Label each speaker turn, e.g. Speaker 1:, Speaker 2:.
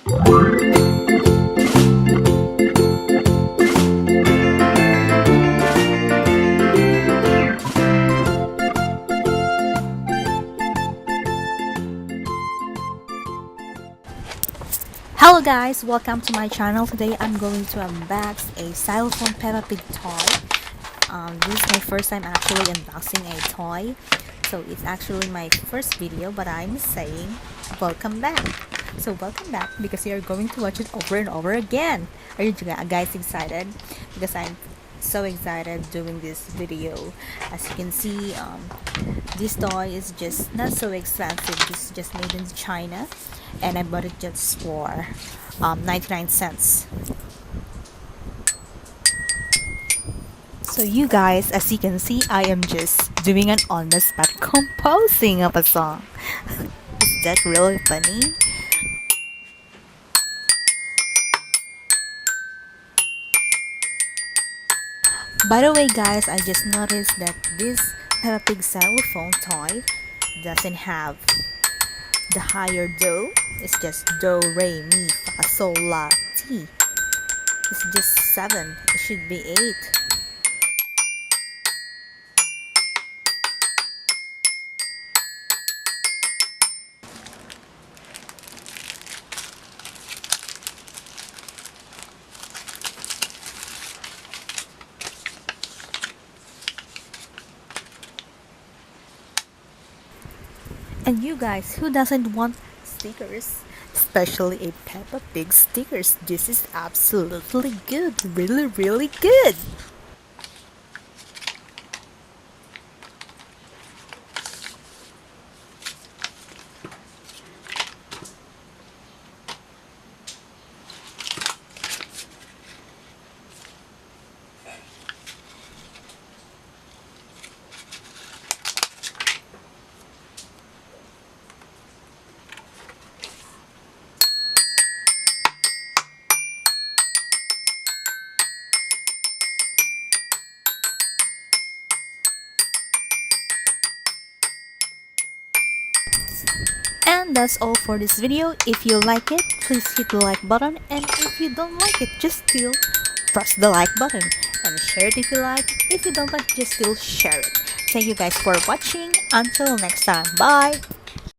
Speaker 1: Hello guys, welcome to my channel. Today I'm going to unbox a Xylophone Peppa Pig toy. This is my first time actually unboxing a toy. So it's actually my first video, but I'm saying welcome back. So welcome back because you're going to watch it over and over again. Are you guys excited? Because I'm so excited doing this video. As you can see, this toy is just not so expensive. This is just made in China, and I bought it just for 99 cents. So you guys, as you can see, I am just doing an on-the-spot composing of a song. Is that really funny? By the way guys, I just noticed that this Peppa Pig xylophone toy doesn't have the higher do. It's just do, re, mi, fa, sol, la, ti. It's just 7. It should be 8. And you guys, who doesn't want stickers? Especially a Peppa Pig stickers. This is absolutely good. Really, really good. And that's all for this video. If you like it, please hit the like button, and if you don't like it, just still press the like button and share it if you like. If you don't like, just still share it. Thank you guys for watching. Until next time, bye.